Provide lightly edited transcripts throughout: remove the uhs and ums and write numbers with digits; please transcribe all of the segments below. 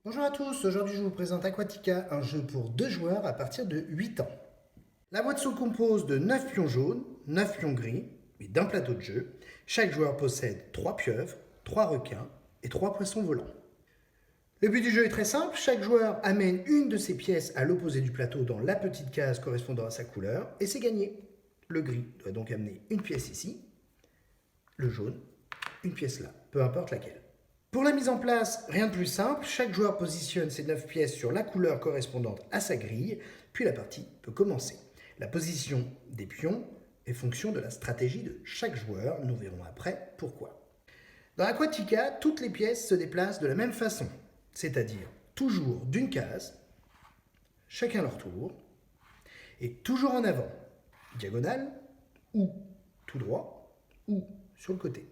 Bonjour à tous, aujourd'hui je vous présente Aquatica, un jeu pour 2 joueurs à partir de 8 ans. La boîte se compose de 9 pions jaunes, 9 pions gris et d'un plateau de jeu. Chaque joueur possède 3 pieuvres, 3 requins et 3 poissons volants. Le but du jeu est très simple, chaque joueur amène une de ses pièces à l'opposé du plateau dans la petite case correspondant à sa couleur et c'est gagné. Le gris doit donc amener une pièce ici, le jaune, une pièce là, peu importe laquelle. Pour la mise en place, rien de plus simple, chaque joueur positionne ses 9 pièces sur la couleur correspondante à sa grille, puis la partie peut commencer. La position des pions est fonction de la stratégie de chaque joueur, nous verrons après pourquoi. Dans Aquatica, toutes les pièces se déplacent de la même façon, c'est-à-dire toujours d'une case, chacun leur tour, et toujours en avant, diagonale, ou tout droit, ou sur le côté.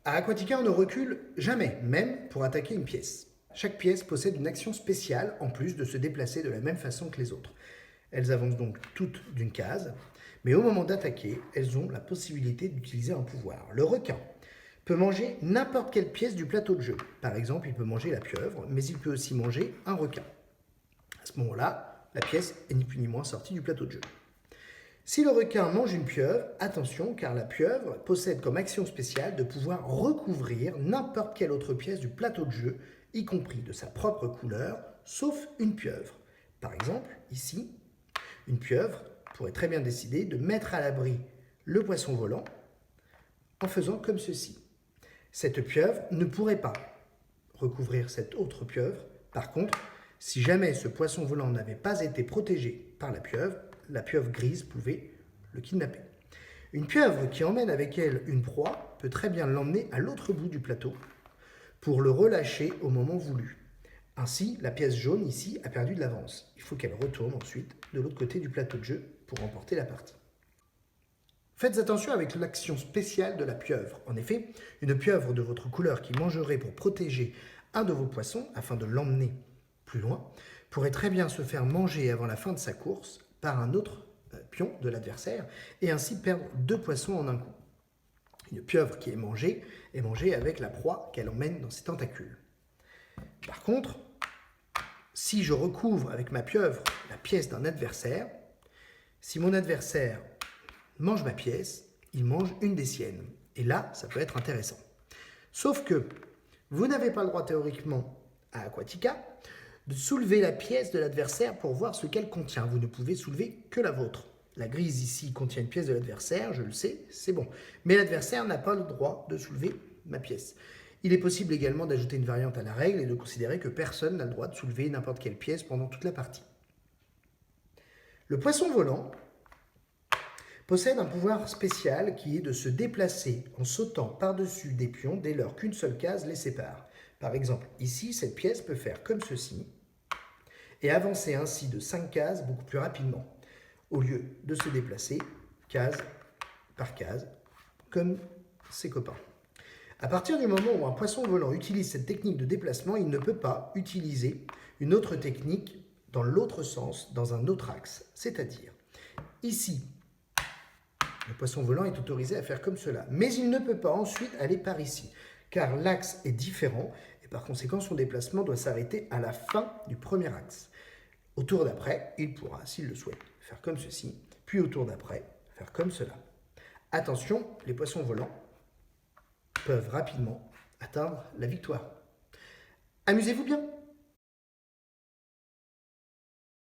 À Aquatica, on ne recule jamais, même pour attaquer une pièce. Chaque pièce possède une action spéciale en plus de se déplacer de la même façon que les autres. Elles avancent donc toutes d'une case, mais au moment d'attaquer, elles ont la possibilité d'utiliser un pouvoir. Le requin peut manger n'importe quelle pièce du plateau de jeu. Par exemple, il peut manger la pieuvre, mais il peut aussi manger un requin. À ce moment-là, la pièce est ni plus ni moins sortie du plateau de jeu. Si le requin mange une pieuvre, attention car la pieuvre possède comme action spéciale de pouvoir recouvrir n'importe quelle autre pièce du plateau de jeu, y compris de sa propre couleur, sauf une pieuvre. Par exemple, ici, une pieuvre pourrait très bien décider de mettre à l'abri le poisson volant en faisant comme ceci. Cette pieuvre ne pourrait pas recouvrir cette autre pieuvre. Par contre, si jamais ce poisson volant n'avait pas été protégé par la pieuvre grise pouvait le kidnapper. Une pieuvre qui emmène avec elle une proie peut très bien l'emmener à l'autre bout du plateau pour le relâcher au moment voulu. Ainsi, la pièce jaune ici a perdu de l'avance. Il faut qu'elle retourne ensuite de l'autre côté du plateau de jeu pour remporter la partie. Faites attention avec l'action spéciale de la pieuvre. En effet, une pieuvre de votre couleur qui mangerait pour protéger un de vos poissons afin de l'emmener plus loin pourrait très bien se faire manger avant la fin de sa course par un autre pion de l'adversaire et ainsi perdre 2 poissons en un coup. Une pieuvre qui est mangée avec la proie qu'elle emmène dans ses tentacules. Par contre, si je recouvre avec ma pieuvre la pièce d'un adversaire, si mon adversaire mange ma pièce, il mange une des siennes. Et là, ça peut être intéressant. Sauf que vous n'avez pas le droit théoriquement à Aquatica de soulever la pièce de l'adversaire pour voir ce qu'elle contient. Vous ne pouvez soulever que la vôtre. La grise ici contient une pièce de l'adversaire, je le sais, c'est bon. Mais l'adversaire n'a pas le droit de soulever ma pièce. Il est possible également d'ajouter une variante à la règle et de considérer que personne n'a le droit de soulever n'importe quelle pièce pendant toute la partie. Le poisson volant possède un pouvoir spécial qui est de se déplacer en sautant par-dessus des pions dès lors qu'une seule case les sépare. Par exemple, ici, cette pièce peut faire comme ceci et avancer ainsi de 5 cases beaucoup plus rapidement, au lieu de se déplacer case par case, comme ses copains. À partir du moment où un poisson volant utilise cette technique de déplacement, il ne peut pas utiliser une autre technique dans l'autre sens, dans un autre axe. C'est-à-dire, ici, le poisson volant est autorisé à faire comme cela. Mais il ne peut pas ensuite aller par ici, car l'axe est différent et par conséquent son déplacement doit s'arrêter à la fin du premier axe. Au tour d'après, il pourra, s'il le souhaite, faire comme ceci, puis au tour d'après, faire comme cela. Attention, les poissons volants peuvent rapidement atteindre la victoire. Amusez-vous bien!